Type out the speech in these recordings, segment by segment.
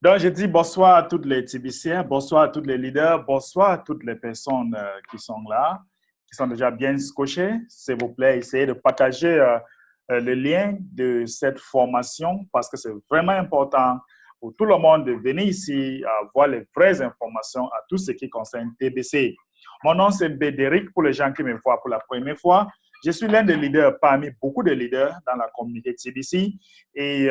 Donc, je dis bonsoir à toutes les TBCiens, bonsoir à tous les leaders, bonsoir à toutes les personnes qui sont là, qui sont déjà bien scotchées. S'il vous plaît, essayez de partager le lien de cette formation parce que c'est vraiment important pour tout le monde de venir ici à voir les vraies informations à tout ce qui concerne TBC. Mon nom, c'est Bédéric pour les gens qui me voient pour la première fois. Je suis l'un des leaders parmi beaucoup de leaders dans la communauté TBC et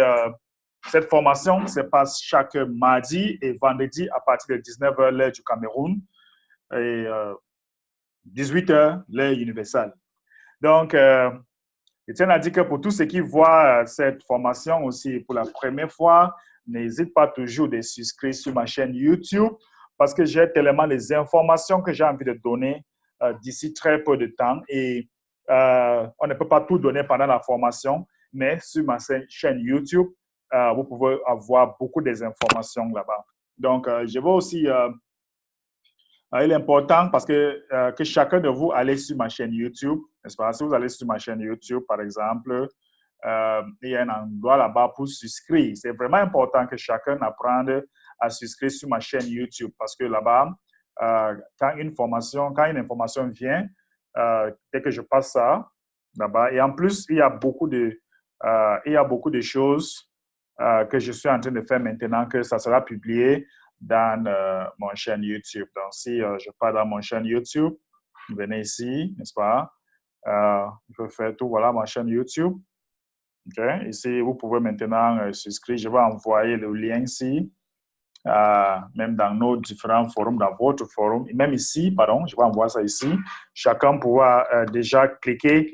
cette formation se passe chaque mardi et vendredi à partir de 19h l'heure du Cameroun et 18h l'heure universelle. Donc, je tiens à dire que pour tous ceux qui voient cette formation aussi pour la première fois, n'hésite pas toujours de souscrire sur ma chaîne YouTube parce que j'ai tellement les informations que j'ai envie de donner d'ici très peu de temps et on ne peut pas tout donner pendant la formation, mais sur ma chaîne YouTube, vous pouvez avoir beaucoup des informations là-bas. Donc, je vais aussi il est important parce que chacun de vous allez sur ma chaîne YouTube, n'est-ce pas? Si vous allez sur ma chaîne YouTube, par exemple, il y a un endroit là-bas pour souscrire. C'est vraiment important que chacun apprenne à souscrire sur ma chaîne YouTube parce que là-bas, quand une information vient, dès que je passe ça là-bas, et en plus, il y a beaucoup de choses que je suis en train de faire maintenant que ça sera publié dans mon chaîne YouTube. Donc, si je pars dans mon chaîne YouTube, venez ici, n'est-ce pas? Je peux faire tout, voilà ma chaîne YouTube. OK? Ici, vous pouvez maintenant souscrire. Je vais envoyer le lien ici, même dans nos différents forums, dans votre forum, et même ici, pardon, je vais envoyer ça ici. Chacun pourra déjà cliquer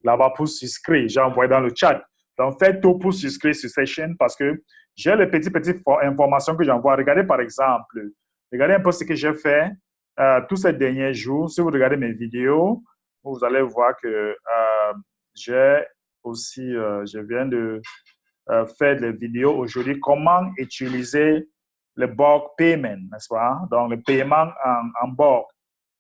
là-bas pour souscrire. J'ai envoyé dans le chat. Donc, faites tout pour souscrire sur cette chaîne parce que j'ai les petites informations que j'envoie. Regardez, par exemple, regardez un peu ce que j'ai fait tous ces derniers jours. Si vous regardez mes vidéos, vous allez voir que j'ai aussi, je viens de faire des vidéos aujourd'hui, comment utiliser le bulk payment, n'est-ce pas? Donc, le paiement en bulk.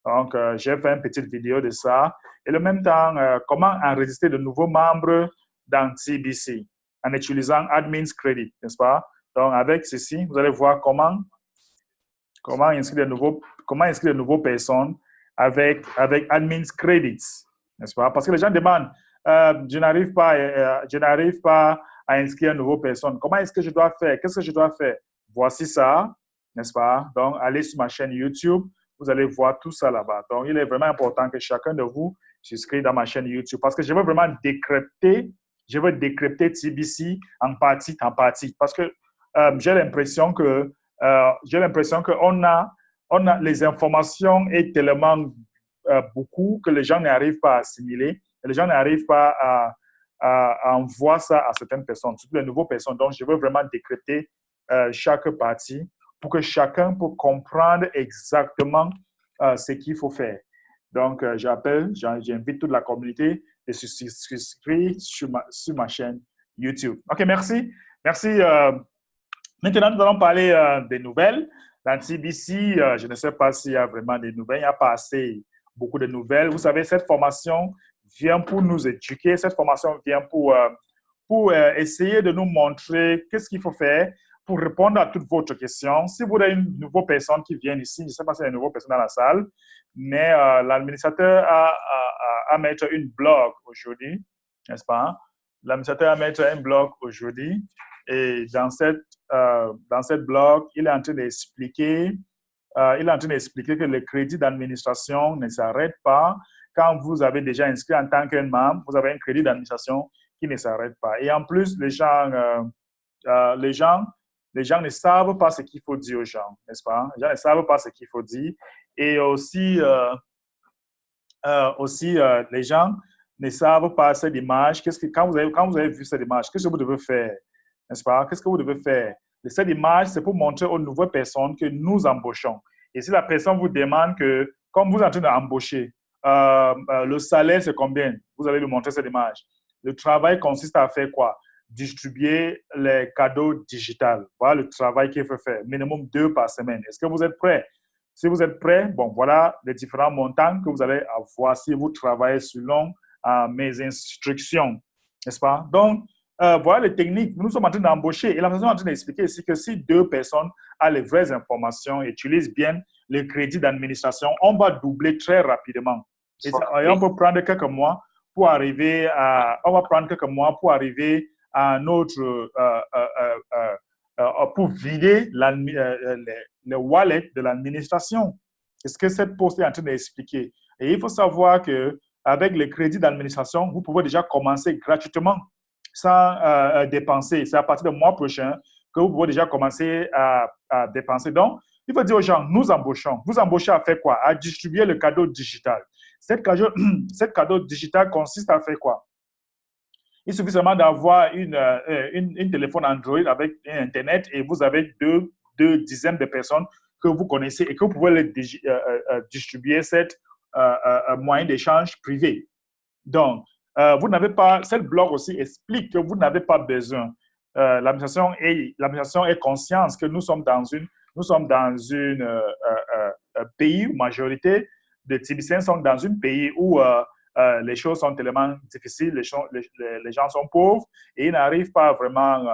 Donc, j'ai fait une petite vidéo de ça. Et en même temps, comment enregistrer de nouveaux membres dans TBC en utilisant Admin's Credit, n'est-ce pas? Donc, avec ceci, vous allez voir comment inscrire de nouveaux personnes avec Admin's Credits, n'est-ce pas? Parce que les gens demandent, je n'arrive pas à inscrire une nouvelle personne. Comment est-ce que je dois faire? Qu'est-ce que je dois faire? Voici ça, n'est-ce pas? Donc, allez sur ma chaîne YouTube, vous allez voir tout ça là-bas. Donc, il est vraiment important que chacun de vous s'inscrive dans ma chaîne YouTube parce que je veux vraiment décrypter TBC en partie. Parce que j'ai l'impression que on a les informations est tellement beaucoup que les gens n'arrivent pas à assimiler, les gens n'arrivent pas à envoyer ça à certaines personnes, surtout les nouvelles personnes. Donc, je veux vraiment décrypter chaque partie pour que chacun puisse comprendre exactement ce qu'il faut faire. Donc, j'invite toute la communauté de se souscrire sur ma chaîne YouTube. OK, merci. Merci. Maintenant, nous allons parler des nouvelles. Dans TBC, je ne sais pas s'il y a vraiment des nouvelles. Il n'y a pas assez beaucoup de nouvelles. Vous savez, cette formation vient pour nous éduquer. Cette formation vient pour essayer de nous montrer qu'est-ce qu'il faut faire pour répondre à toutes vos questions. Si vous avez une nouvelle personne qui vient ici, je ne sais pas s'il y a une nouvelle personne dans la salle, mais l'administrateur a mis une blog aujourd'hui, n'est-ce pas? L'administrateur a mis un blog aujourd'hui et dans cette blog, il est en train d'expliquer que le crédit d'administration ne s'arrête pas. Quand vous avez déjà inscrit en tant qu'un membre, vous avez un crédit d'administration qui ne s'arrête pas. Et en plus, les gens ne savent pas ce qu'il faut dire aux gens, n'est-ce pas? Les gens ne savent pas ce qu'il faut dire. Et aussi, les gens ne savent pas cette image. Quand vous avez vu cette image, qu'est-ce que vous devez faire? N'est-ce pas? Qu'est-ce que vous devez faire? Cette image, c'est pour montrer aux nouvelles personnes que nous embauchons. Et si la personne vous demande que, comme vous êtes en train d'embaucher, le salaire, c'est combien? Vous allez lui montrer cette image. Le travail consiste à faire quoi? Distribuer les cadeaux digitaux. Voilà le travail qu'il faut faire. Minimum 2 par semaine. Est-ce que vous êtes prêts? Si vous êtes prêts, bon, voilà les différents montants que vous allez avoir si vous travaillez selon mes instructions. N'est-ce pas? Donc, voilà les techniques. Nous sommes en train d'embaucher et la personne est en train d'expliquer ici que si deux personnes ont les vraies informations et utilisent bien le crédit d'administration, on va doubler très rapidement. Et on peut prendre quelques mois pour arriver à, un autre, pour vider le wallet de l'administration. C'est ce que cette poste est en train d'expliquer. Et il faut savoir qu'avec le crédit d'administration, vous pouvez déjà commencer gratuitement sans dépenser. C'est à partir du mois prochain que vous pouvez déjà commencer à dépenser. Donc, il faut dire aux gens, nous embauchons. Vous embauchez à faire quoi? À distribuer le cadeau digital. Cette cadeau digital consiste à faire quoi? Il suffit seulement d'avoir une téléphone Android avec Internet et vous avez deux dizaines de personnes que vous connaissez et que vous pouvez les distribuer cette moyen d'échange privé. Donc, vous n'avez pas, cette blog aussi explique que vous n'avez pas besoin. L'administration est consciente que nous sommes dans un pays où majorité de Tibétains sont dans un pays où les choses sont tellement difficiles, les gens sont pauvres et ils n'arrivent pas vraiment.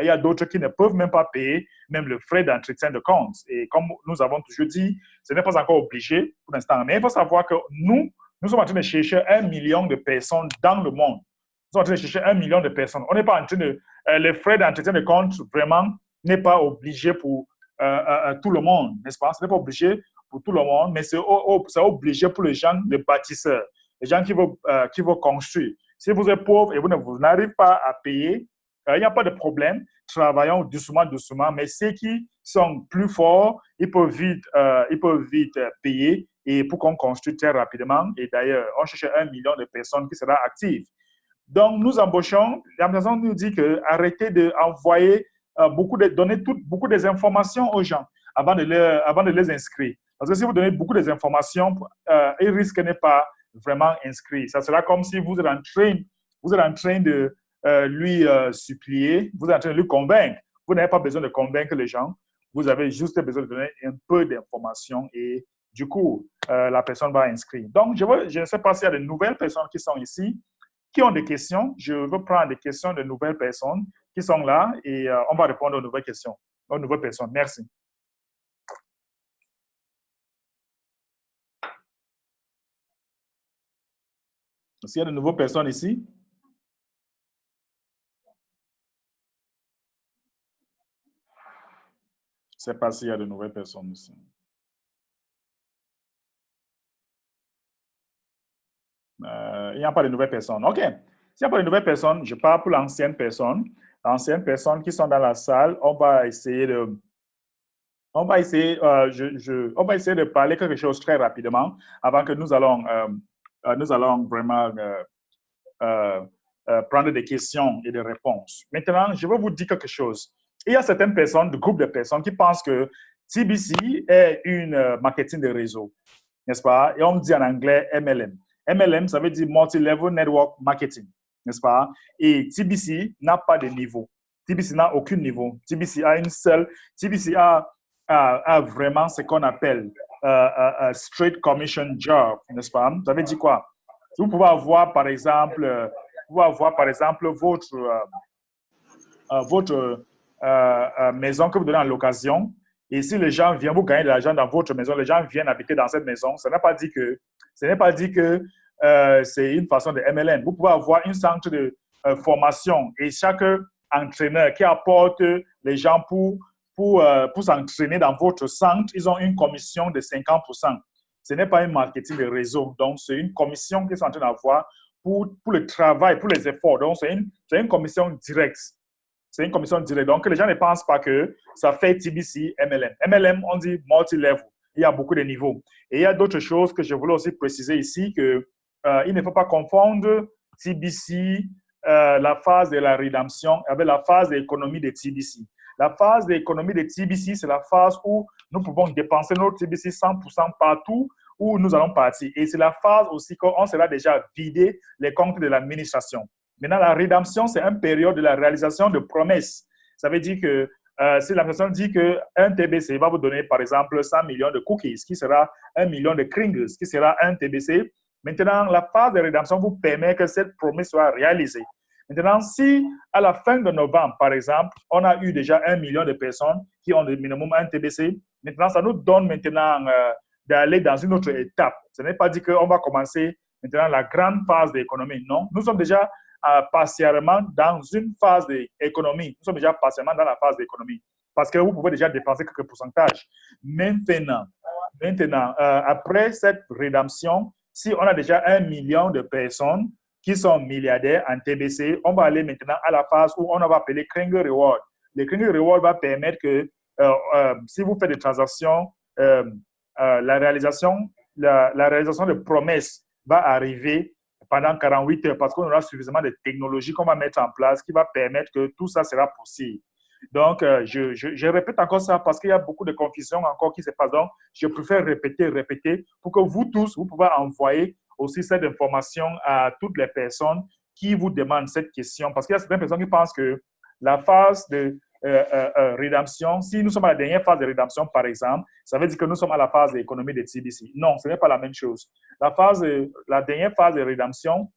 Il y a d'autres qui ne peuvent même pas payer même le frais d'entretien de compte. Et comme nous avons toujours dit, ce n'est pas encore obligé pour l'instant. Mais il faut savoir que nous sommes en train de chercher 1 million de personnes dans le monde. Nous sommes en train de chercher 1 million de personnes. On n'est pas en train de... les frais d'entretien de compte, vraiment, n'est pas obligé pour tout le monde, n'est-ce pas? Ce n'est pas obligé pour tout le monde, mais c'est obligé pour les gens, les bâtisseurs, les gens qui vont construire. Si vous êtes pauvre et vous n'arrivez pas à payer, il n'y a pas de problème. Travaillons doucement, mais ceux qui sont plus forts, ils peuvent vite payer et pour qu'on construise très rapidement. Et d'ailleurs, on cherche 1 million de personnes qui seront actives. Donc, nous embauchons. L'administration nous dit que arrêtez d'envoyer donner beaucoup des informations aux gens avant de les inscrire. Parce que si vous donnez beaucoup d'informations, ils risquent de ne pas vraiment inscrire. Ça sera comme si vous êtes en train de lui supplier, vous êtes en train de lui convaincre. Vous n'avez pas besoin de convaincre les gens. Vous avez juste besoin de donner un peu d'informations et du coup, la personne va inscrire. Donc, je ne sais pas s'il y a de nouvelles personnes qui sont ici, qui ont des questions. Je veux prendre des questions de nouvelles personnes qui sont là et on va répondre aux nouvelles questions, aux nouvelles personnes. Merci. S'il y a de nouvelles personnes ici? Je ne sais pas s'il y a de nouvelles personnes ici. Il n'y a pas de nouvelles personnes. OK. S'il n'y a pas de nouvelles personnes, je parle pour l'ancienne personne. L'ancienne personne qui sont dans la salle, on va essayer de parler quelque chose très rapidement avant que nous allons vraiment prendre des questions et des réponses. Maintenant, je vais vous dire quelque chose. Il y a certaines personnes, de groupes de personnes qui pensent que TBC est une marketing de réseau, n'est-ce pas? Et on dit en anglais MLM. MLM, ça veut dire Multi-Level Network Marketing, n'est-ce pas? Et TBC n'a pas de niveau. TBC n'a aucun niveau. TBC a vraiment ce qu'on appelle straight commission job, n'est-ce pas? Ça veut dire quoi? Vous pouvez avoir, par exemple, votre maison que vous donnez en location. Et si les gens viennent, vous gagnez de l'argent dans votre maison, les gens viennent habiter dans cette maison, ce n'est pas dit que c'est une façon de MLM. Vous pouvez avoir un centre de formation et chaque entraîneur qui apporte les gens pour s'entraîner dans votre centre, ils ont une commission de 50%. Ce n'est pas un marketing de réseau. Donc, c'est une commission qu'ils sont en train d'avoir pour le travail, pour les efforts. Donc, c'est une commission directe. C'est une commission directe. Donc, les gens ne pensent pas que ça fait TBC, MLM. MLM, on dit multi-level. Il y a beaucoup de niveaux. Et il y a d'autres choses que je voulais aussi préciser ici, qu'il ne faut pas confondre TBC, la phase de la rédemption, avec la phase d'économie de TBC. La phase d'économie de TBC, c'est la phase où nous pouvons dépenser notre TBC 100% partout où nous allons partir. Et c'est la phase aussi qu'on sera déjà vidé les comptes de l'administration. Maintenant, la rédemption, c'est une période de la réalisation de promesses. Ça veut dire que si la personne dit qu'un TBC va vous donner, par exemple, 100 millions de cookies, qui sera 1 million de Kringles, qui sera un TBC, maintenant, la phase de rédemption vous permet que cette promesse soit réalisée. Maintenant, si à la fin de novembre, par exemple, on a eu déjà 1 million de personnes qui ont le minimum 1 TBC, maintenant, ça nous donne maintenant d'aller dans une autre étape. Ce n'est pas dit qu'on va commencer maintenant la grande phase d'économie. Non, nous sommes déjà partiellement dans une phase d'économie. Nous sommes déjà partiellement dans la phase d'économie. Parce que vous pouvez déjà dépenser quelques pourcentages. Maintenant, après cette rédemption, si on a déjà 1 million de personnes qui sont milliardaires en TBC, on va aller maintenant à la phase où on va appeler Kringer Reward. Le Kringer Reward va permettre que si vous faites des transactions, la réalisation de promesses va arriver pendant 48 heures parce qu'on aura suffisamment de technologies qu'on va mettre en place qui va permettre que tout ça sera possible. Donc, je répète encore ça parce qu'il y a beaucoup de confusion encore qui se passe. Donc, je préfère répéter pour que vous tous, vous pouvez envoyer aussi cette information à toutes les personnes qui vous demandent cette question. Parce qu'il y a certaines personnes qui pensent que la phase de rédemption, si nous sommes à la dernière phase de rédemption, par exemple, ça veut dire que nous sommes à la phase d'économie de TBC. Non, ce n'est pas la même chose. La dernière phase de rédemption,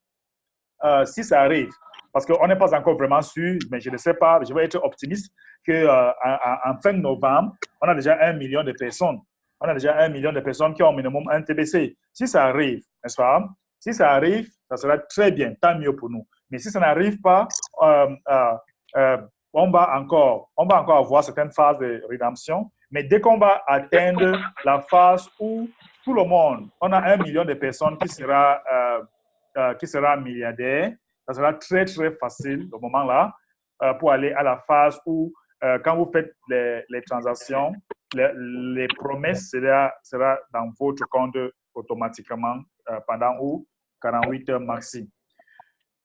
si ça arrive, parce qu'on n'est pas encore vraiment sûr, mais je ne sais pas, je vais être optimiste qu'en fin novembre, on a déjà 1 million de personnes. On a déjà 1 million de personnes qui ont au minimum un TBC. Si ça arrive, n'est-ce pas? Si ça arrive, ça sera très bien, tant mieux pour nous. Mais si ça n'arrive pas, on va encore avoir certaines phases de rédemption. Mais dès qu'on va atteindre la phase où tout le monde, on a 1 million de personnes qui sera milliardaire, ça sera très, très facile au moment-là pour aller à la phase où, quand vous faites les transactions, les promesses sera dans votre compte automatiquement pendant 48 heures maxi.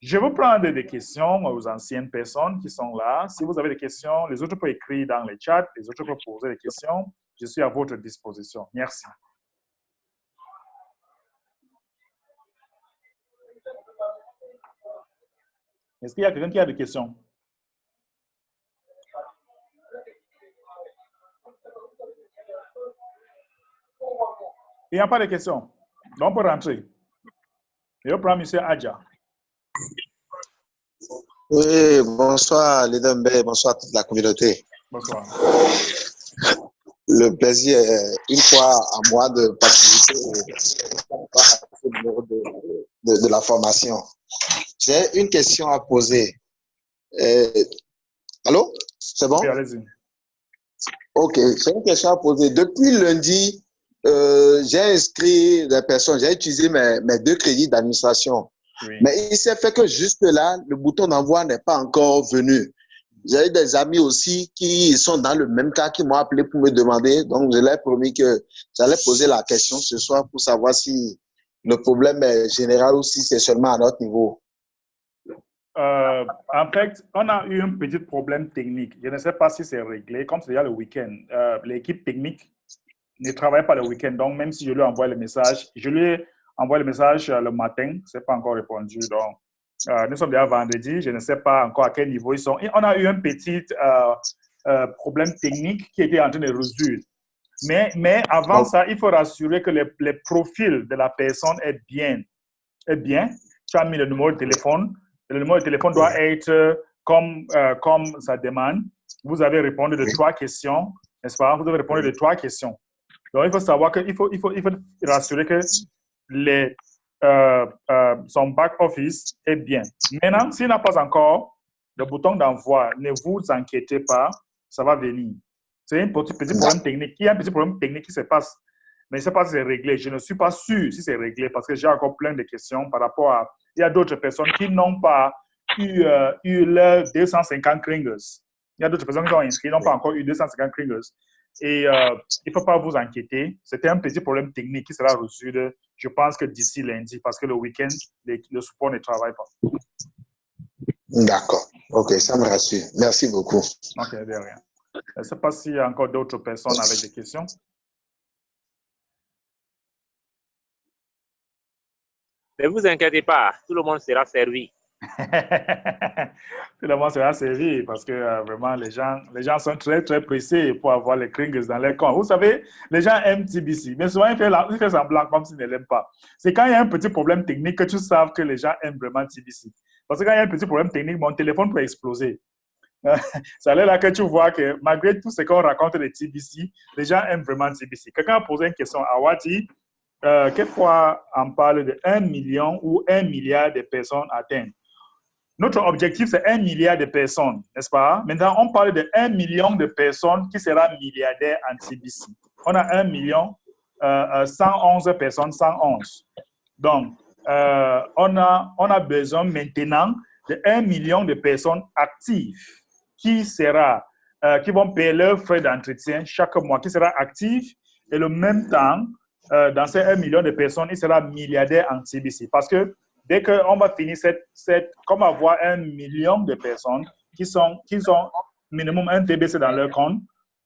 Je vais prendre des questions aux anciennes personnes qui sont là. Si vous avez des questions, les autres peuvent écrire dans le chat, les autres peuvent poser des questions. Je suis à votre disposition. Merci. Est-ce qu'il y a quelqu'un qui a des questions? Il n'y a pas de questions. Donc, on peut rentrer. Je prends M. Adja. Oui, bonsoir Lidembe, bonsoir toute la communauté. Bonsoir. Le plaisir est une fois à moi de participer au numéro de la formation. J'ai une question à poser. Allô? C'est bon? Oui, allez-y. Ok, j'ai une question à poser. Depuis lundi, j'ai inscrit des personnes, j'ai utilisé mes 2 crédits d'administration. Oui. Mais il s'est fait que jusque-là, le bouton d'envoi n'est pas encore venu. J'ai des amis aussi qui sont dans le même cas, qui m'ont appelé pour me demander. Donc, je leur ai promis que j'allais poser la question ce soir pour savoir si le problème est général ou si c'est seulement à notre niveau. En fait, on a eu un petit problème technique. Je ne sais pas si c'est réglé. Comme c'est déjà le week-end, l'équipe technique ne travaille pas le week-end. Donc, même si je lui envoie le message, je lui ai envoyé le message le matin, ce n'est pas encore répondu. Donc, nous sommes déjà vendredi. Je ne sais pas encore à quel niveau ils sont. Et on a eu un petit problème technique qui était en train de résoudre. Mais avant ça, il faut rassurer que les profils de la personne est bien. Tu as mis le numéro de téléphone. Le numéro de téléphone doit être comme ça demande. Vous avez répondu de 3 questions, n'est-ce pas? Vous avez répondu de 3 questions. Donc, il faut savoir qu'il faut rassurer que son back-office est bien. Maintenant, s'il n'a pas encore le bouton d'envoi, ne vous inquiétez pas, ça va venir. C'est un petit problème technique. Il y a un petit problème technique qui se passe. Mais je ne sais pas si c'est réglé. Je ne suis pas sûr si c'est réglé parce que j'ai encore plein de questions par rapport à... Il y a d'autres personnes qui n'ont pas eu leurs 250 Kringles. Il y a d'autres personnes qui sont inscrites, n'ont pas encore eu 250 Kringles. Et il ne faut pas vous inquiéter. C'était un petit problème technique qui sera résolu, je pense que d'ici lundi, parce que le week-end, le support ne travaille pas. D'accord. OK, ça me rassure. Merci beaucoup. OK, de rien. Je ne sais pas s'il y a encore d'autres personnes avec des questions. Ne vous inquiétez pas, tout le monde sera servi. Tout le monde sera servi parce que vraiment, les gens sont très, très pressés pour avoir les Kringles dans leur compte. Vous savez, les gens aiment TBC, mais souvent, ils font semblant comme s'ils ne l'aiment pas. C'est quand il y a un petit problème technique que tu sais que les gens aiment vraiment TBC. Parce que quand il y a un petit problème technique, mon téléphone peut exploser. C'est là que tu vois que malgré tout ce qu'on raconte de TBC, les gens aiment vraiment TBC. Quelqu'un a posé une question à Wati. Quelquefois, on parle de 1 million ou 1 milliard de personnes atteintes. Notre objectif, c'est 1 milliard de personnes, n'est-ce pas? Maintenant, on parle de 1 million de personnes qui sera milliardaire en TBC. On a 1 million, 111 personnes, 111. Donc, on a besoin maintenant de 1 million de personnes actives qui vont payer leurs frais d'entretien chaque mois, qui sera active et le même temps, dans ces 1 million de personnes, il sera milliardaire en TBC. Parce que dès qu'on va finir comme avoir 1 million de personnes qui ont minimum un TBC dans leur compte,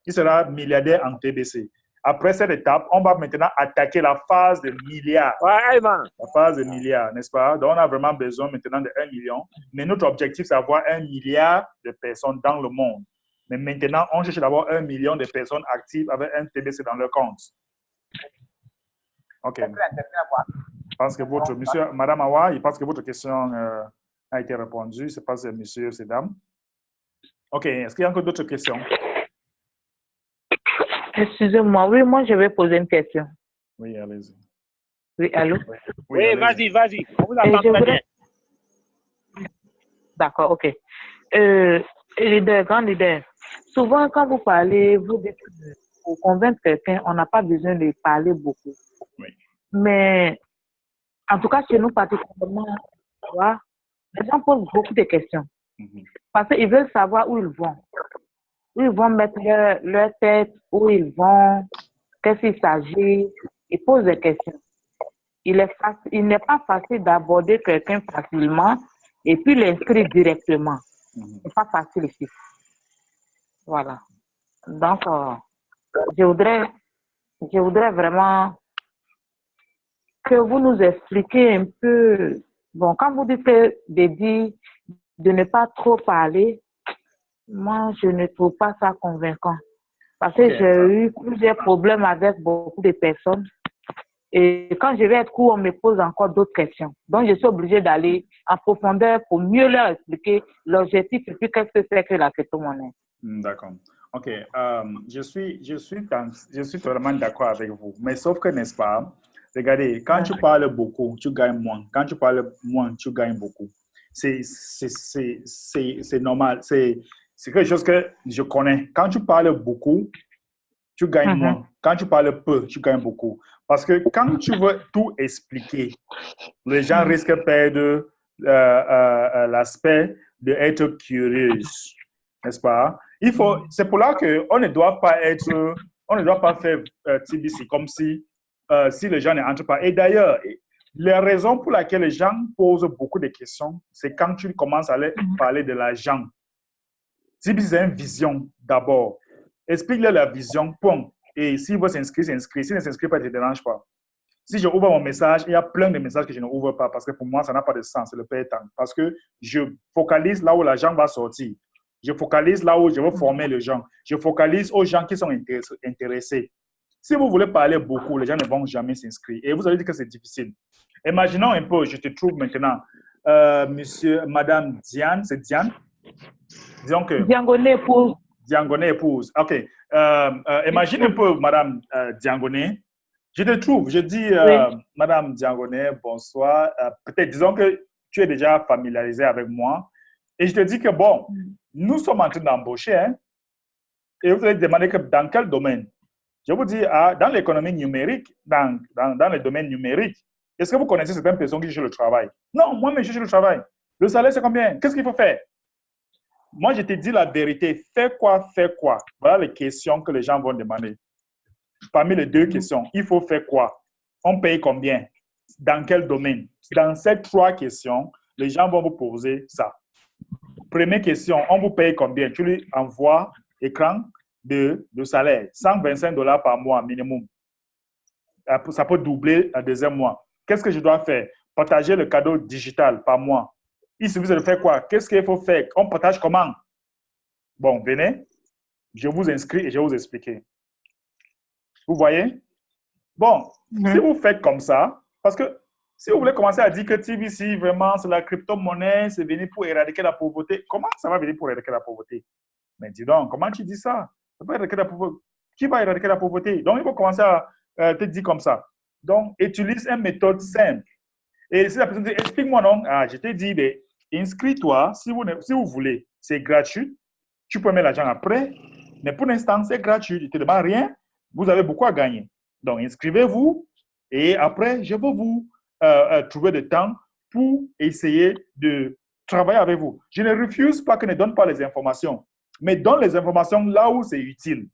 il sera milliardaire en TBC. Après cette étape, on va maintenant attaquer la phase de milliards. Ouais, man. La phase de milliards, n'est-ce pas? Donc, on a vraiment besoin maintenant de 1 million. Mais notre objectif, c'est d'avoir 1 milliard de personnes dans le monde. Mais maintenant, on cherche d'avoir 1 million de personnes actives avec un TBC dans leur compte. OK. Je pense que Madame Awa, je pense que votre question a été répondue. Je ne sais pas si c'est monsieur ou c'est dame. OK. Est-ce qu'il y a encore d'autres questions? Excusez-moi, oui, moi je vais poser une question. Oui, allez-y. Oui, allô? Oui, vas-y. On vous entend très bien. D'accord, ok. Grand leader, souvent quand vous parlez, vous dites que pour convaincre quelqu'un, on n'a pas besoin de parler beaucoup. Oui. Mais en tout cas, chez nous particulièrement, les gens posent beaucoup de questions. Parce qu'ils veulent savoir où ils vont. Où ils vont mettre leur tête, où ils vont, qu'est-ce qu'il s'agit. Ils posent des questions. Il n'est pas facile d'aborder quelqu'un facilement et puis l'inscrire directement. C'est pas facile ici. Voilà. Donc, je voudrais vraiment que vous nous expliquiez un peu. Bon, quand vous dites de ne pas trop parler, moi, je ne trouve pas ça convaincant. Parce que j'ai eu plusieurs problèmes avec beaucoup de personnes. Et quand je vais être court, on me pose encore d'autres questions. Donc, je suis obligée d'aller en profondeur pour mieux leur expliquer l'objectif et puis qu'est-ce que c'est que la crypto-monnaie. D'accord. OK. Je suis totalement d'accord avec vous. Mais sauf que, n'est-ce pas, regardez, quand tu parles beaucoup, tu gagnes moins. Quand tu parles moins, tu gagnes beaucoup. C'est normal. C'est quelque chose que je connais. Quand tu parles beaucoup, tu gagnes moins. Quand tu parles peu, tu gagnes beaucoup. Parce que quand tu veux tout expliquer, les gens risquent de perdre l'aspect d'être curieux, n'est-ce pas? C'est pour là qu'on ne doit pas faire TBC comme si les gens n'entrent pas. Et d'ailleurs, la raison pour laquelle les gens posent beaucoup de questions, c'est quand tu commences à parler de l'argent. TBC, c'est une vision d'abord. Explique-leur la vision, point. Et s'ils veulent s'inscrire, s'inscrire. S'ils ne s'inscrivent pas, ça ne te dérange pas. Si je ouvre mon message, il y a plein de messages que je ne ouvre pas parce que pour moi, ça n'a pas de sens, c'est le père-temps. Parce que je focalise là où l'argent va sortir. Je focalise là où je veux former les gens. Je focalise aux gens qui sont intéressés. Si vous voulez parler beaucoup, les gens ne vont jamais s'inscrire. Et vous allez dire que c'est difficile. Imaginons un peu, je te trouve maintenant, Madame Diane, c'est Diane? Disons que... Diangoné épouse. Diangoné épouse. OK. Imagine un peu, Madame Diangoné. Je te trouve, je dis, Madame Diangoné, bonsoir. Peut-être, disons que tu es déjà familiarisée avec moi. Et je te dis que, bon, nous sommes en train d'embaucher. Hein, et vous allez demander que dans quel domaine? Je vous dis, dans l'économie numérique, dans le domaine numérique, est-ce que vous connaissez certaines personnes qui cherchent le travail? Non, moi, je cherche le travail. Le salaire, c'est combien? Qu'est-ce qu'il faut faire? Moi, je te dis la vérité. Fais quoi, fais quoi? Voilà les questions que les gens vont demander. Parmi les deux questions, il faut faire quoi? On paye combien? Dans quel domaine? Dans ces trois questions, les gens vont vous poser ça. Première question, on vous paye combien? Tu lui envoies écran de salaire. $125 par mois minimum. Ça peut doubler le deuxième mois. Qu'est-ce que je dois faire? Partager le cadeau digital par mois. Il suffit de faire quoi? Qu'est-ce qu'il faut faire? On partage comment? Bon, venez. Je vous inscris et je vais vous expliquer. Vous voyez? Bon, si vous faites comme ça, parce que Si vous voulez commencer à dire que TBC, vraiment, c'est la crypto-monnaie, c'est venu pour éradiquer la pauvreté, comment ça va venir pour éradiquer la pauvreté? Mais dis donc, comment tu dis ça? Ça va éradiquer la pauvreté. Qui va éradiquer la pauvreté? Donc, il faut commencer à te dire comme ça. Donc, utilise une méthode simple. Et si la personne dit, explique-moi non, je t'ai dit, ben, inscris-toi si vous voulez. C'est gratuit. Tu peux mettre l'argent après. Mais pour l'instant, c'est gratuit. Il ne te demande rien. Vous avez beaucoup à gagner. Donc, inscrivez-vous. Et après, je vais vous trouver le temps pour essayer de travailler avec vous. Je ne refuse pas que ne donne pas les informations. Mais donne les informations là où c'est utile.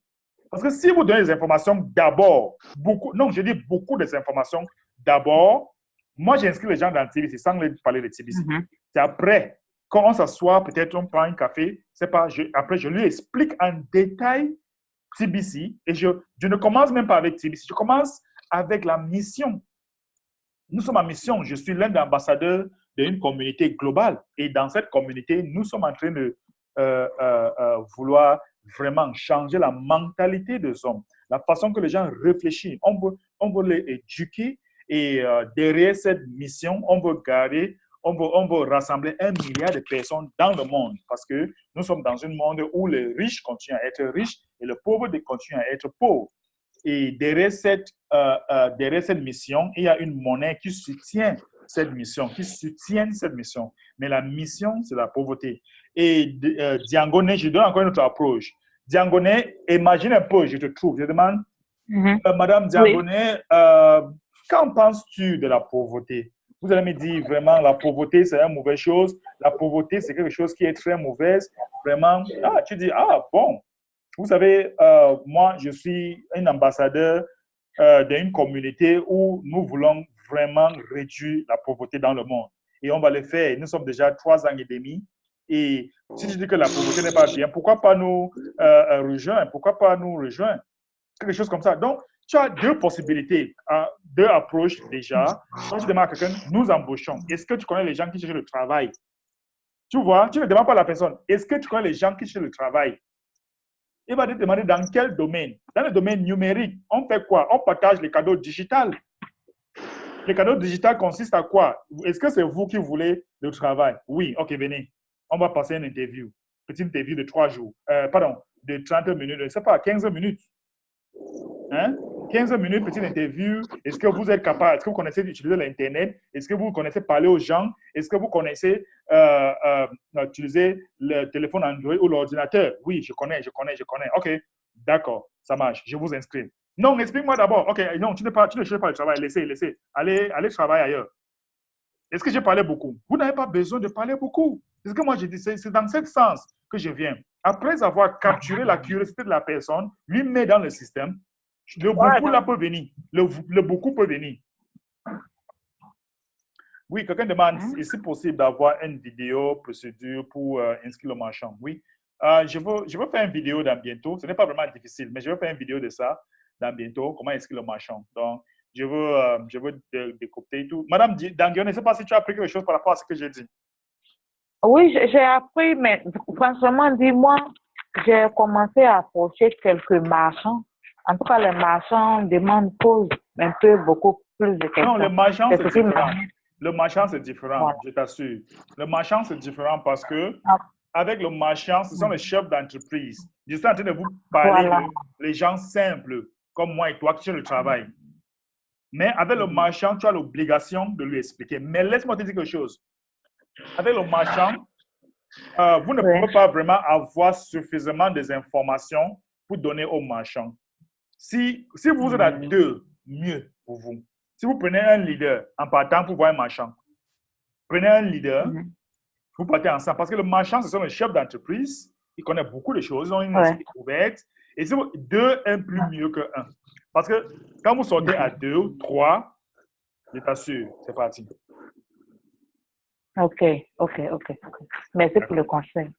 Parce que si vous donnez les informations d'abord, je dis beaucoup des informations d'abord. Moi, j'inscris les gens dans le TBC sans leur parler de TBC. C'est après, quand on s'assoit, peut-être on prend un café, après je lui explique en détail TBC et je ne commence même pas avec TBC, je commence avec la mission. Nous sommes en mission. Je suis l'un des ambassadeurs d'une communauté globale et dans cette communauté, nous sommes en train de vouloir vraiment changer la mentalité des hommes, la façon que les gens réfléchissent. On veut les éduquer et derrière cette mission, on veut rassembler 1 milliard de personnes dans le monde parce que nous sommes dans un monde où les riches continuent à être riches et les pauvres continuent à être pauvres. Et derrière cette mission, il y a une monnaie qui soutient cette mission, Mais la mission, c'est la pauvreté. Et Diangoné, je donne encore une autre approche. Diangoné, imagine un peu, je te trouve, je demande, Madame Diangoné, qu'en penses-tu de la pauvreté? Vous allez me dire, vraiment, la pauvreté, c'est une mauvaise chose. La pauvreté, c'est quelque chose qui est très mauvaise. Vraiment, tu dis, bon. Vous savez, moi, je suis un ambassadeur d'une communauté où nous voulons vraiment réduire la pauvreté dans le monde. Et on va le faire. Nous sommes déjà 3 ans et demi. Et si je dis que la pauvreté n'est pas bien, pourquoi pas nous rejoindre? Pourquoi pas nous rejoindre? Quelque chose comme ça. Donc, tu as 2 possibilités, 2 approches déjà. Quand tu demandes à quelqu'un, nous embauchons. Est-ce que tu connais les gens qui cherchent le travail? Tu vois, tu ne demandes pas à la personne. Est-ce que tu connais les gens qui cherchent le travail? Il va te demander dans quel domaine. Dans le domaine numérique, on fait quoi? On partage les cadeaux digitaux. Les cadeaux digitaux consistent à quoi? Est-ce que c'est vous qui voulez le travail? Oui, ok, venez. On va passer une interview. Petite interview de 3 jours. De 30 minutes, je ne sais pas, 15 minutes. 15 minutes, petite interview. Est-ce que vous êtes capable? Est-ce que vous connaissez utiliser l'Internet? Est-ce que vous connaissez parler aux gens? Est-ce que vous connaissez utiliser le téléphone Android ou l'ordinateur? Oui, je connais. OK, d'accord, ça marche. Je vous inscris. Non, explique-moi d'abord. OK, non, tu ne cherches pas le travail. Laissez. Allez travailler ailleurs. Est-ce que j'ai parlé beaucoup? Vous n'avez pas besoin de parler beaucoup. C'est ce que moi je dis. C'est dans ce sens que je viens. Après avoir capturé la curiosité de la personne, lui met dans le système. Le beaucoup là peut venir. Le beaucoup peut venir. Oui, quelqu'un demande si c'est possible d'avoir une vidéo procédure pour inscrire le marchand. Oui. Je veux faire une vidéo dans bientôt. Ce n'est pas vraiment difficile, mais je veux faire une vidéo de ça dans bientôt. Comment inscrire le marchand. Donc, je veux découper tout. Madame Danguion, je ne sais pas si tu as appris quelque chose par rapport à ce que j'ai dit. Oui, j'ai appris, mais franchement, dis-moi, j'ai commencé à approcher quelques marchands. En tout cas, les marchands posent un peu beaucoup plus de questions. Non, le marchand, c'est différent. Le marchand, c'est différent, voilà. Je t'assure. Le marchand, c'est différent parce que avec le marchand, ce sont les chefs d'entreprise. Je suis en train de vous parler de les gens simples, comme moi et toi, qui cherchent le travail. Mais avec le marchand, tu as l'obligation de lui expliquer. Mais laisse-moi te dire quelque chose. Avec le marchand, vous ne pouvez pas vraiment avoir suffisamment des informations pour donner au marchand. Si vous êtes à 2, mieux pour vous. Si vous prenez un leader en partant pour voir un marchand, prenez un leader, vous partez ensemble. Parce que le marchand, ce sont les chefs d'entreprise. Il connaît beaucoup de choses. Ils ont une esprit ouverte. Et si 2 est plus mieux que 1. Parce que quand vous sortez à 2, 3, je t'assure, c'est parti. OK. Merci pour le conseil.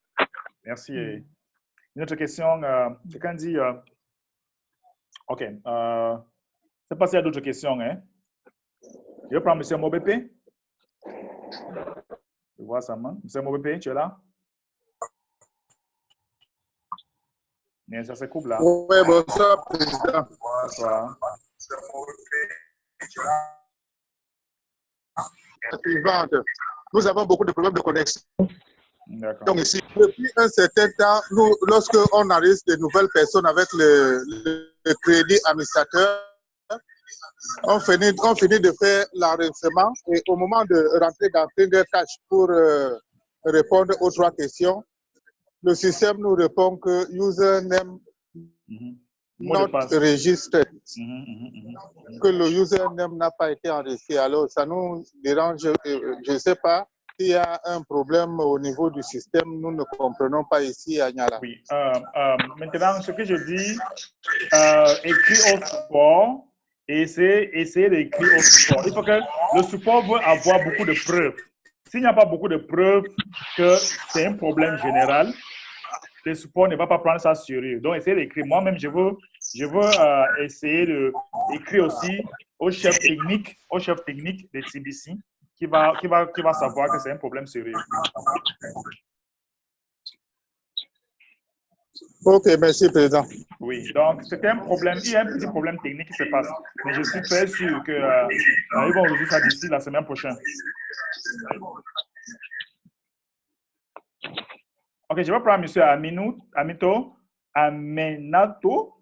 Merci. Une autre question. Quelqu'un dit... OK. Je ne sais pas s'il y a d'autres questions. Je vais prendre M. Mobépé. Je vois ça, man. M. Mobépé, tu es là? Mais ça se coupe là. Oui, bonsoir, président. Bonsoir. suivante. Nous avons beaucoup de problèmes de connexion. D'accord. Donc ici, depuis un certain temps, nous, lorsque on enregistre de nouvelles personnes avec le crédit administrateur, on finit de faire l'enregistrement et au moment de rentrer dans Fingercash pour répondre aux 3 questions, le système nous répond que username not registered, que le username n'a pas été enregistré. Alors ça nous dérange, je ne sais pas. S'il y a un problème au niveau du système, nous ne comprenons pas ici à Niala. Oui. Maintenant, ce que je dis, écris au support et essayez d'écrire au support. Il faut que le support veut avoir beaucoup de preuves. S'il n'y a pas beaucoup de preuves que c'est un problème général, le support ne va pas prendre ça sérieux. Donc, essayez d'écrire. Moi-même, je veux essayer d'écrire aussi au chef technique de CBC qui va savoir que c'est un problème sérieux. Ok, merci, Président. Oui, donc c'est un problème, il y a un petit problème technique qui se passe, mais je suis très sûr qu'ils vont résoudre ça d'ici la semaine prochaine. Ok, je vais prendre M. Amenato.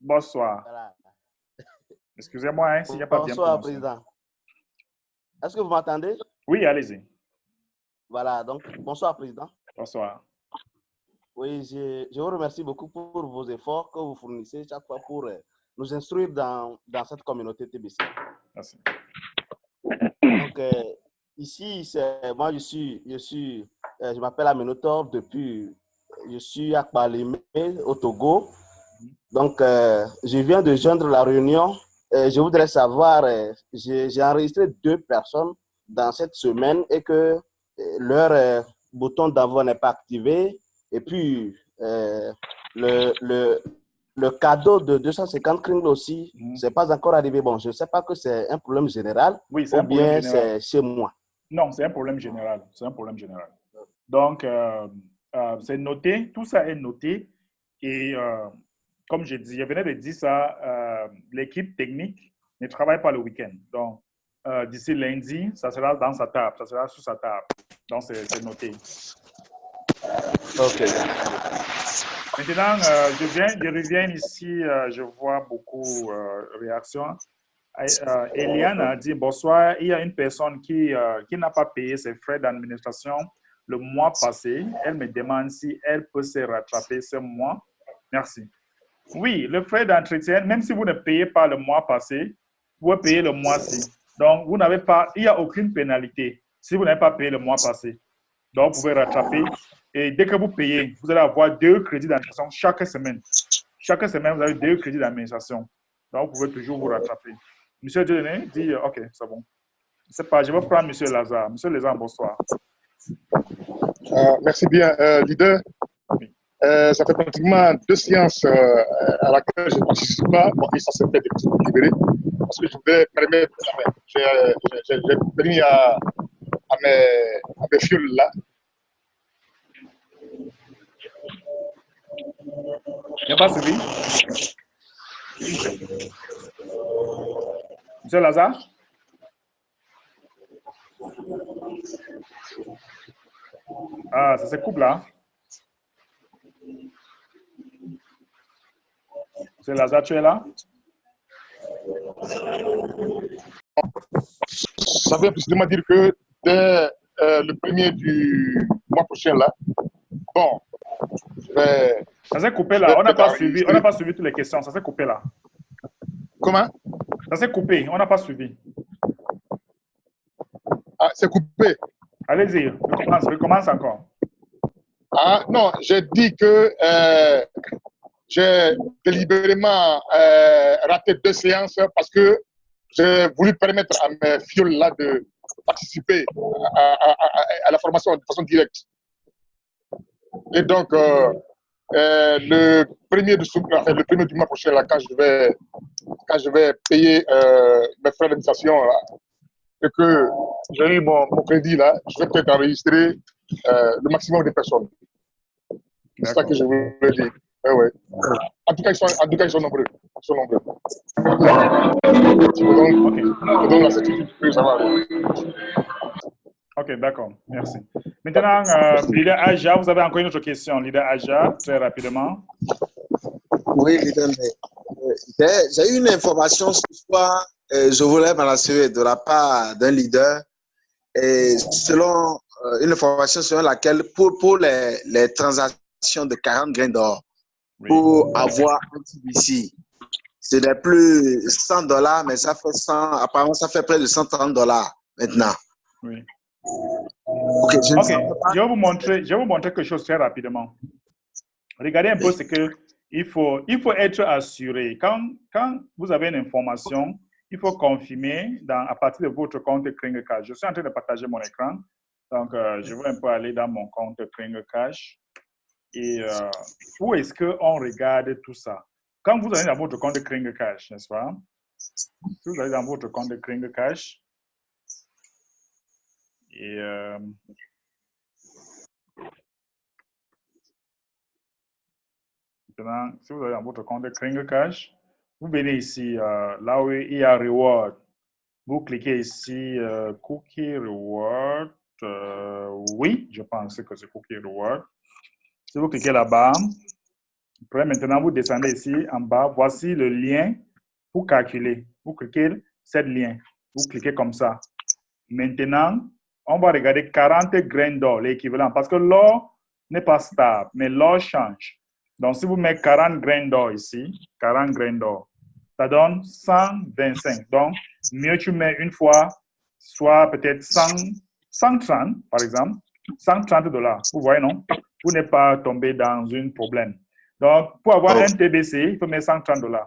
Bonsoir. Voilà. Excusez-moi s'il n'y a pas bien prononcé. Bonsoir, Président. Est-ce que vous m'entendez? Oui, allez-y. Voilà, donc bonsoir, Président. Bonsoir. Oui, je vous remercie beaucoup pour vos efforts que vous fournissez chaque fois pour nous instruire dans cette communauté TBC. Merci. Donc, ici, moi, je m'appelle Amenotor je suis à Kpalimé, au Togo. Donc, je viens de joindre la réunion. Je voudrais savoir, j'ai enregistré 2 personnes dans cette semaine et que leur bouton d'envoi n'est pas activé. Et puis, le cadeau de 250 kringles aussi, c'est pas encore arrivé. Bon, je ne sais pas que c'est un problème général ou bien c'est chez moi. Non, c'est un problème général. C'est un problème général. Donc, c'est noté, tout ça est noté. Et comme je venais de dire ça, l'équipe technique ne travaille pas le week-end. Donc, d'ici lundi, ça sera dans sa table, ça sera sur sa table. Donc, c'est noté. Ok. Maintenant, je reviens ici, je vois beaucoup de réactions. Eliane a dit, bonsoir, il y a une personne qui n'a pas payé ses frais d'administration le mois passé. Elle me demande si elle peut se rattraper ce mois. Merci. Oui, le frais d'entretien, même si vous ne payez pas le mois passé, vous pouvez payer le mois-ci. Donc, vous n'avez pas, il n'y a aucune pénalité si vous n'avez pas payé le mois passé. Donc, vous pouvez rattraper. Et dès que vous payez, vous allez avoir 2 crédits d'administration chaque semaine. Chaque semaine, vous avez 2 crédits d'administration. Donc, vous pouvez toujours vous rattraper. Monsieur Dieudonné dit, OK, c'est bon. Je ne sais pas, je vais prendre Monsieur Lazare. Monsieur Lazare, bonsoir. Merci bien, leader. Oui. Ça fait pratiquement 2 séances à laquelle je ne participe pas. Bon, et ça s'est fait libérer. Parce que je voulais permettre, j'ai permis à mes fioles là. Il n'y a pas suivi? Monsieur Lazare? Ah, ça se coupe là. Monsieur Lazare, tu es là? Ça veut précisément dire que dès le 1er du mois prochain là, bon, je vais... Ça s'est coupé là, on n'a pas suivi toutes les questions, ça s'est coupé là. Comment? Ça s'est coupé, on n'a pas suivi. Ah, c'est coupé. Allez-y, recommence encore. Ah non, j'ai dit que j'ai délibérément raté 2 séances parce que j'ai voulu permettre à mes fioles là de participer à la formation de façon directe. Et donc, le 1er du mois prochain, là, quand je vais payer mes frais d'administration, et que j'ai eu mon crédit, là, je vais peut-être enregistrer le maximum de personnes. C'est ça que je voulais dire. Ouais. En tout cas, ils sont nombreux. Je vous donne la certitude que ça va aller. Ok, d'accord. Merci. Maintenant, leader Aja, vous avez encore une autre question. Leader Aja, très rapidement. Oui, leader, j'ai eu une information ce soir, je voulais m'en assurer de la part d'un leader, et selon une information selon laquelle pour les transactions de 40 grains d'or, pour avoir un TBC, ce n'est plus $100, mais ça fait 100, apparemment ça fait près de $130 maintenant. Oui. Ok, je vais vous montrer quelque chose très rapidement. Regardez un peu ce que il faut être assuré. Quand vous avez une information, il faut confirmer à partir de votre compte KringCash. Je suis en train de partager mon écran. Donc, je vais un peu aller dans mon compte KringCash. Et où est-ce qu'on regarde tout ça? Quand vous allez dans votre compte KringCash, n'est-ce pas? Si vous allez dans votre compte KringCash, et maintenant, si vous allez dans votre compte KringCash, vous venez ici, là où il y a Reward. Vous cliquez ici, Cookie Reward. Oui, je pense que c'est Cookie Reward. Si vous cliquez là-bas, après maintenant, vous descendez ici en bas. Voici le lien pour calculer. Vous cliquez ce lien. Vous cliquez comme ça. Maintenant, on va regarder 40 grains d'or, l'équivalent. Parce que l'or n'est pas stable, mais l'or change. Donc, si vous mettez 40 grains d'or ici, 40 grains d'or, ça donne 125. Donc, mieux tu mets une fois, soit peut-être 130, par exemple, $130. Vous voyez, non? Vous n'êtes pas tombé dans un problème. Donc, pour avoir un TBC, il faut mettre $130.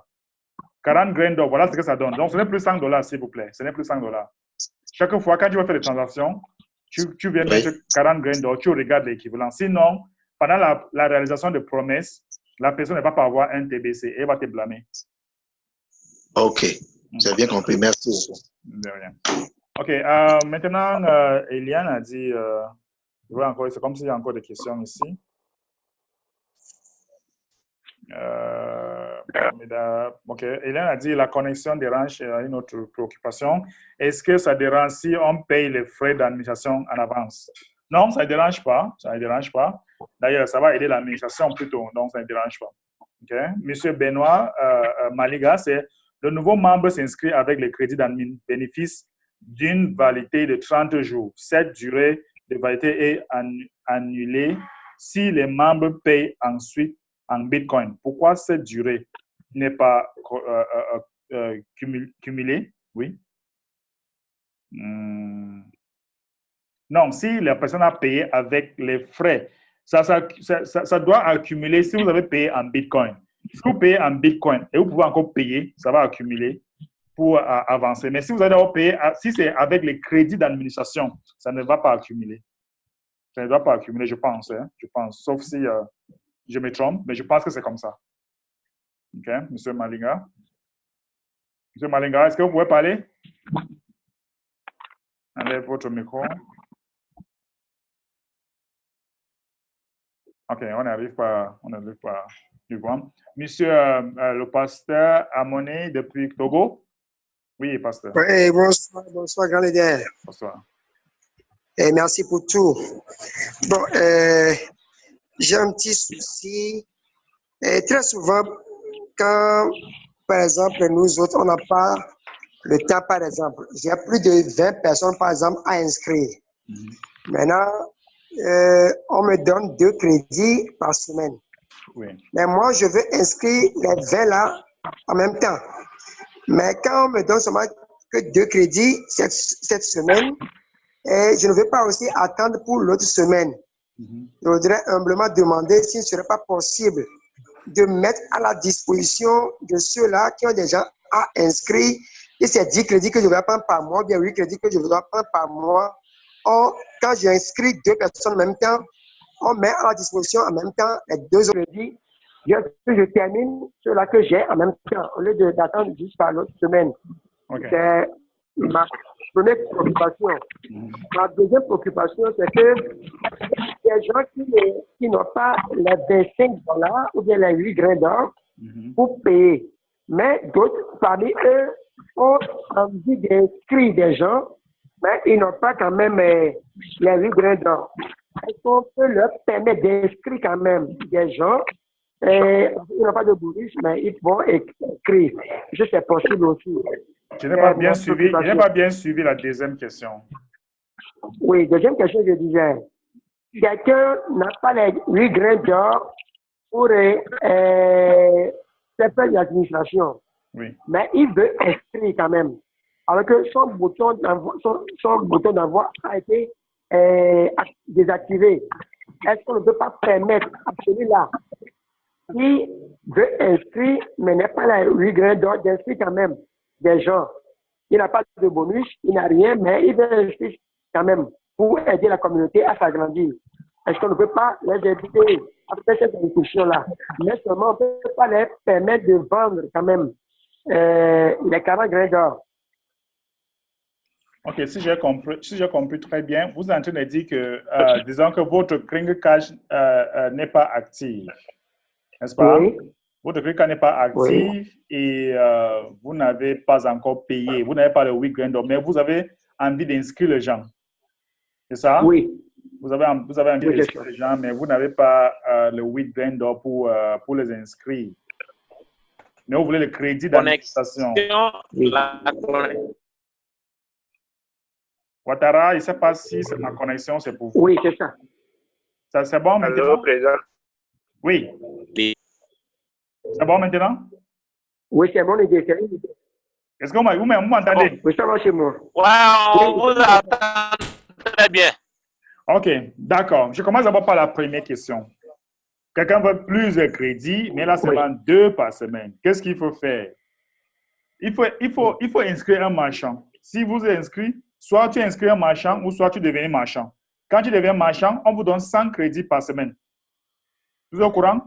40 grains d'or, voilà ce que ça donne. Donc, ce n'est plus $100, s'il vous plaît. Ce n'est plus $100. Chaque fois, quand tu vas faire des transactions, tu viens mettre 40 grains d'or, tu regardes l'équivalent. Sinon, pendant la réalisation de promesses, la personne ne va pas avoir un TBC et elle va te blâmer. Ok, j'ai bien compris. Merci. De rien. Ok, maintenant, Eliane a dit, c'est comme s'il y a encore des questions ici. Ok, Eliane a dit la connexion dérange une autre préoccupation. Est-ce que ça dérange si on paye les frais d'administration en avance? Non, ça ne dérange pas. Ça ne dérange pas. D'ailleurs, ça va aider l'administration plutôt. Donc, ça ne dérange pas. Ok. Monsieur Benoît Maliga, c'est le nouveau membre s'inscrit avec les crédits d'admin bénéfice d'une validité de 30 jours. Cette durée de validité est annulée si les membres payent ensuite en Bitcoin. Pourquoi cette durée n'est pas cumulée? Oui. Non, si la personne a payé avec les frais, ça doit accumuler si vous avez payé en Bitcoin. Si vous payez en Bitcoin et vous pouvez encore payer, ça va accumuler pour avancer. Mais si vous allez payer, si c'est avec les crédits d'administration, ça ne va pas accumuler. Ça ne doit pas accumuler, je pense. Hein, je pense, sauf si je me trompe, mais je pense que c'est comme ça. OK, Monsieur Malinga. Monsieur Malinga, est-ce que vous pouvez parler? Enlève votre micro. OK, on n'arrive pas du voir. Monsieur le pasteur Amoné depuis Togo. Oui, pasteur. Oui, bonsoir, grand leader. Bonsoir. Et merci pour tout. Bon, j'ai un petit souci. Et très souvent, quand, par exemple, nous autres, on n'a pas le temps, par exemple, j'ai plus de 20 personnes, par exemple, à inscrire. Maintenant, on me donne 2 crédits par semaine. Oui. Mais moi, je veux inscrire les 20 là en même temps. Mais quand on me donne seulement que 2 crédits cette semaine, et je ne veux pas aussi attendre pour l'autre semaine. Je voudrais humblement demander s'il ne serait pas possible de mettre à la disposition de ceux-là qui ont déjà inscrit, et c'est 10 crédits que je vais prendre par mois, bien 8 crédits que je dois prendre par mois. Or, quand j'ai inscrit 2 personnes en même temps, on met à la disposition en même temps les 2 autres crédits. Je termine ceux-là que j'ai en même temps, au lieu d'attendre jusqu'à l'autre semaine. Okay. C'est ma première préoccupation. Ma deuxième préoccupation, c'est que les gens qui n'ont pas les $25 ou bien les 8 grains d'or pour payer, mais d'autres parmi eux ont envie d'inscrire des gens mais ils n'ont pas quand même les 8 grains d'or. Est-ce qu'on peut leur permettre d'inscrire quand même des gens, ils n'ont pas de bonus, mais ils vont écrire. Je sais c'est possible aussi. Je n'ai pas bien suivi la deuxième question. Oui, deuxième question, je disais, quelqu'un n'a pas les 8 grains d'or pour faire l'administration, oui. mais il veut inscrire quand même. Alors que son bouton d'envoi a été désactivé. Est-ce qu'on ne peut pas permettre à celui-là qui veut inscrire, mais n'a pas les 8 grains d'or, d'inscrire quand même des gens? Il n'a pas de bonus, il n'a rien, mais il veut inscrire quand même pour aider la communauté à s'agrandir. Est-ce qu'on ne peut pas les aider à faire cette institution-là? Mais seulement, on ne peut pas les permettre de vendre quand même les 40 grains d'or. Ok, si j'ai compris très bien, vous êtes en train de dire que, disons que votre Kringle Cash n'est pas actif, n'est-ce pas? Oui. Votre Kringle Cash n'est pas actif, oui. Et vous n'avez pas encore payé, vous n'avez pas le 8 grains d'or, mais vous avez envie d'inscrire les gens. C'est ça? Oui. Vous avez envie d'inscrire les gens, mais vous n'avez pas le 8 grains d'or pour les inscrire. Mais vous voulez le crédit d'administration. Ouattara, il ne sait pas si ma connexion, c'est pour vous. Oui, c'est ça. Ça c'est bon maintenant? Allô, président? Oui. C'est bon maintenant? Oui, c'est bon. Est-ce que vous m'entendez? Oui, ça va chez moi. Ouais, on vous entend très bien. OK, d'accord. Je commence d'abord par la première question. Quelqu'un veut plus de crédit, mais là, seulement 2 par semaine. Qu'est-ce qu'il faut faire? Il faut inscrire un marchand. Si vous êtes inscrit, soit tu inscris un marchand ou soit tu deviens marchand. Quand tu deviens marchand, on vous donne 100 crédits par semaine. Vous êtes au courant?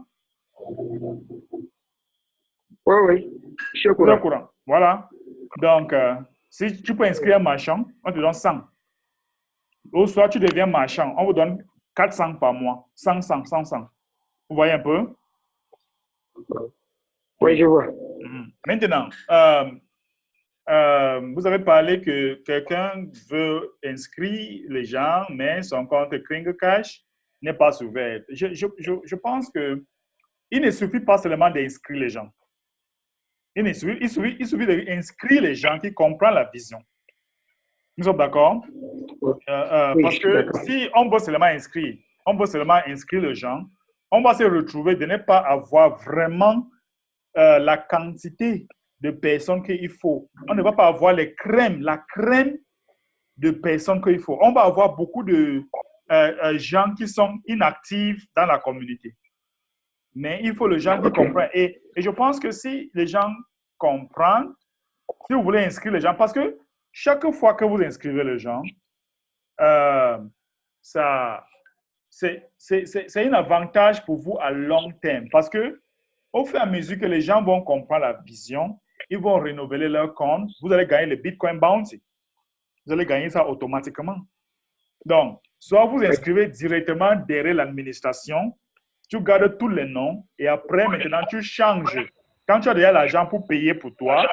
Oui. Je suis au courant. Vous êtes au courant. Voilà. Donc, si tu peux inscrire un marchand, on te donne 100. Ou soit tu deviens marchand, on vous donne 400 par mois. 100. Vous voyez un peu? Oui, je vois. Maintenant, vous avez parlé que quelqu'un veut inscrire les gens, mais son compte Kringle Cash n'est pas ouvert. Je pense qu'il ne suffit pas seulement d'inscrire les gens. Il suffit d'inscrire les gens qui comprennent la vision. Nous sommes d'accord? Parce que si on veut seulement inscrire les gens, on va se retrouver de ne pas avoir vraiment la quantité de personnes qu'il faut. On ne va pas avoir la crème de personnes qu'il faut. On va avoir beaucoup de gens qui sont inactifs dans la communauté. Mais il faut les gens qui comprennent. Et je pense que si les gens comprennent, si vous voulez inscrire les gens, parce que chaque fois que vous inscrivez les gens, c'est un avantage pour vous à long terme. Parce que au fur et à mesure que les gens vont comprendre la vision, ils vont renouveler leur compte. Vous allez gagner le Bitcoin Bounty. Vous allez gagner ça automatiquement. Donc, soit vous inscrivez directement derrière l'administration, tu gardes tous les noms et après, maintenant, tu changes. Quand tu as déjà l'argent pour payer pour toi,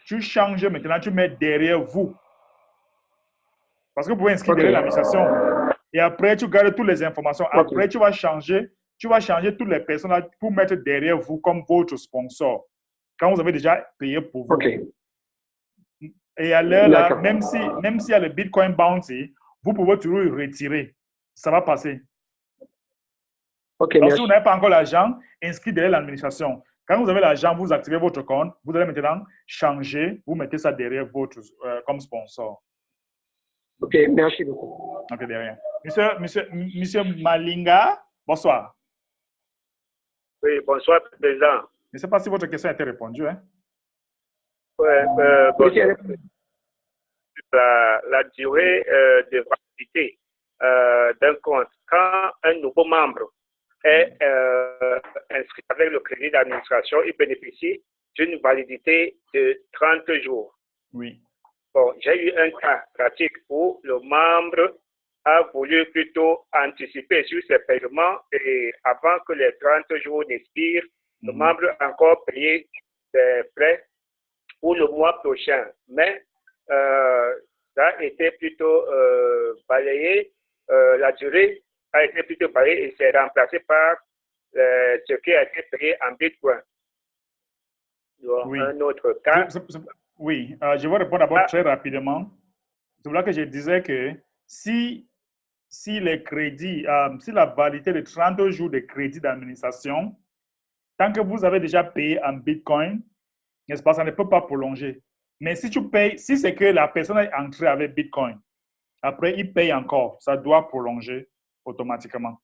tu changes maintenant, tu mets derrière vous. Parce que vous pouvez inscrire derrière l'administration. Et après, tu gardes toutes les informations. Après, tu vas changer toutes les personnes là pour mettre derrière vous comme votre sponsor. Quand vous avez déjà payé pour vous. Et à l'heure là, même s'il y a le Bitcoin Bounty, vous pouvez toujours le retirer. Ça va passer. Donc, si vous n'avez pas encore l'argent, inscrivez derrière l'administration. Quand vous avez l'argent, vous activez votre compte. Vous allez maintenant changer. Vous mettez ça derrière votre comme sponsor. OK, merci beaucoup. OK, de rien. Monsieur Malinga, bonsoir. Oui, bonsoir, président. Je ne sais pas si votre question a été répondue. Hein? La durée de validité d'un compte. Quand un nouveau membre est inscrit avec le crédit d'administration, il bénéficie d'une validité de 30 jours. Oui. Bon, j'ai eu un cas pratique où le membre a voulu plutôt anticiper sur ses paiements et avant que les 30 jours n'expirent, le membre a encore payé ses frais pour le mois prochain. Mais ça a été plutôt balayé, la durée a été plutôt balayée et c'est remplacé par ce qui a été payé en Bitcoin. Donc, Oui. un autre cas. Oui, je vais répondre d'abord très rapidement. C'est pour ça que je disais que si les crédits, si la validité de 30 jours de crédit d'administration, tant que vous avez déjà payé en Bitcoin, n'est-ce pas, ça ne peut pas prolonger. Mais si tu payes, si c'est que la personne est entrée avec Bitcoin, après il paye encore, ça doit prolonger automatiquement.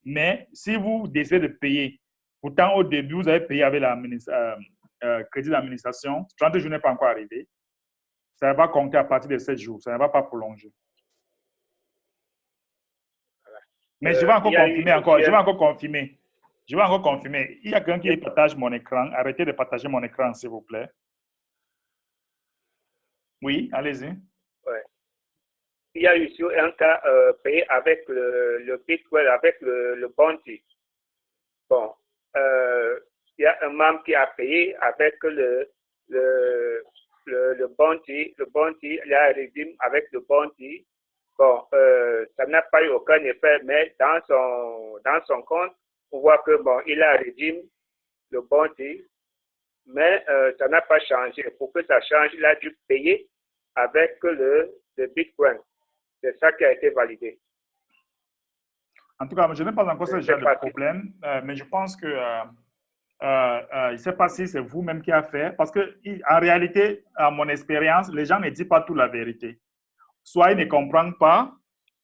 Mais si vous décidez de payer, pourtant au début, vous avez payé avec la crédit d'administration, 30 jours n'est pas encore arrivé, ça va compter à partir de 7 jours, ça ne va pas prolonger. Mais je vais encore confirmer. Je vais encore confirmer. Il y a quelqu'un qui partage mon écran. Arrêtez de partager mon écran, s'il vous plaît. Oui, allez-y. Ouais. Il y a eu sur un cas payé avec le Bitcoin, avec le Bounty. Bon, il y a un membre qui a payé avec le Bounty. Le Bounty, il a rédime avec le Bounty. Bon, ça n'a pas eu aucun effet, mais dans son compte, on voit que bon, il a rédime le Bounty, mais ça n'a pas changé. Pour que ça change, il a dû payer avec le Bitcoin. C'est ça qui a été validé. En tout cas, je n'ai pas encore ce genre de problème, mais je pense que je ne sais pas si c'est vous-même qui a fait, parce que en réalité, à mon expérience, les gens ne disent pas toute la vérité. Soit ils ne comprennent pas,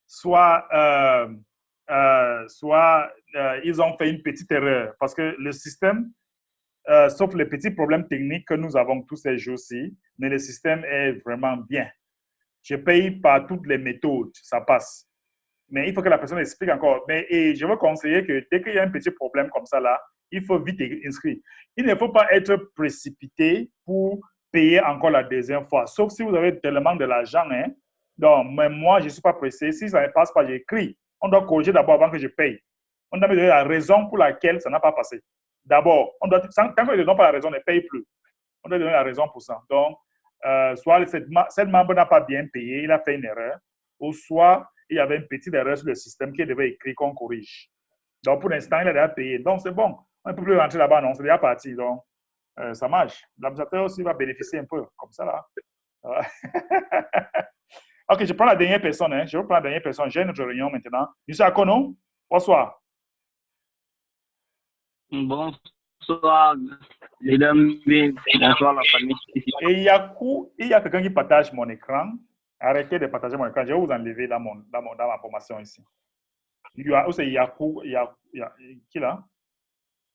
soit ils ont fait une petite erreur, parce que le système, sauf les petits problèmes techniques que nous avons tous ces jours-ci, mais le système est vraiment bien. Je paye par toutes les méthodes, ça passe. Mais il faut que la personne explique encore. Et je veux conseiller que dès qu'il y a un petit problème comme ça là, il faut vite inscrire. Il ne faut pas être précipité pour payer encore la deuxième fois, sauf si vous avez tellement de l'argent. Hein. Donc, même moi, je ne suis pas pressé. Si ça ne passe pas, j'écris. On doit corriger d'abord avant que je paye. On doit me donner la raison pour laquelle ça n'a pas passé. D'abord, tant que ne donne pas la raison, ne paye plus. On doit donner la raison pour ça. Donc, soit cette membre n'a pas bien payé, il a fait une erreur, ou soit il y avait une petite erreur sur le système qui devait écrire qu'on corrige. Donc, pour l'instant, il a déjà payé. Donc, c'est bon. On ne peut plus rentrer là-bas, non, c'est déjà parti. Donc, ça marche. L'administrateur aussi va bénéficier un peu, comme ça, là. OK, je prends la dernière personne. Hein. Je reprends la dernière personne. J'ai notre réunion maintenant. Monsieur Akono, bonsoir. Bonsoir, mesdames, bonsoir la famille. Et il y a quelqu'un qui partage mon écran. Arrêtez de partager mon écran. Je vais vous enlever dans ma formation ici. C'est Yakou. Qui là?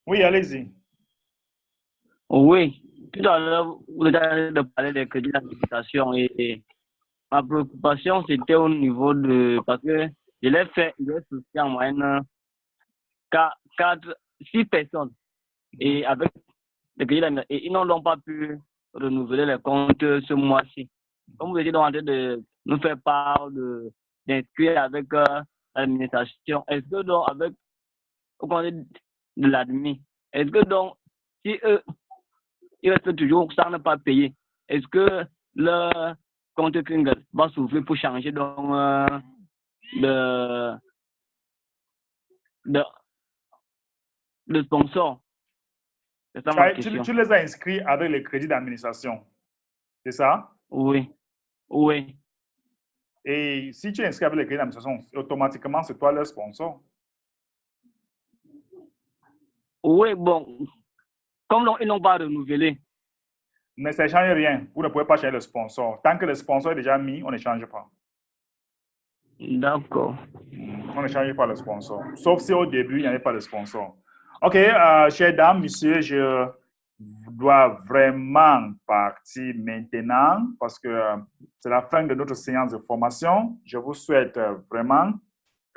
Oui, allez-y. Oui, tout à l'heure, vous avez parlé des crédits d'administration et ma préoccupation, c'était au niveau de... Parce que je l'ai fait, j'ai souscrit en moyenne 6 personnes. Et avec les crédits d'administration, et ils n'ont donc pas pu renouveler les comptes ce mois-ci. Comme vous étiez donc en train de nous faire part d'inscrire avec l'administration, est-ce que donc avec au compte de l'admin, est-ce que donc si eux ils restent toujours sans ne pas payer, est-ce que le compte Kringle va s'ouvrir pour changer donc de sponsor? C'est ça ma question. Tu les as inscrits avec les crédits d'administration, c'est ça? Oui. Oui. Et si tu es inscrit avec les crédits d'administration, automatiquement, c'est toi leur sponsor. Oui, bon. Comme ils n'ont pas renouvelé. Mais ça ne change rien. Vous ne pouvez pas changer le sponsor. Tant que le sponsor est déjà mis, on ne change pas. D'accord. On ne change pas le sponsor. Sauf si au début, il n'y avait pas de sponsor. OK, chères dames, messieurs, je dois vraiment partir maintenant parce que c'est la fin de notre séance de formation. Je vous souhaite vraiment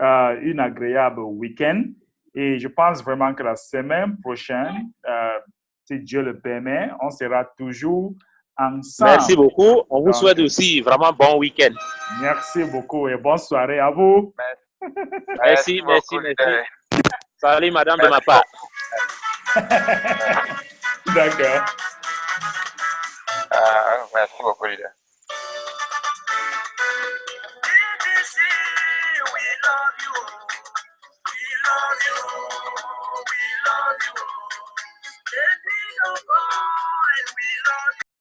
une agréable week-end et je pense vraiment que la semaine prochaine, si Dieu le permet, on sera toujours ensemble. Merci beaucoup. On vous souhaite aussi vraiment bon week-end. Merci beaucoup et bonne soirée à vous. Merci. Salut, madame, de ma part. D'accord. Merci beaucoup, leader.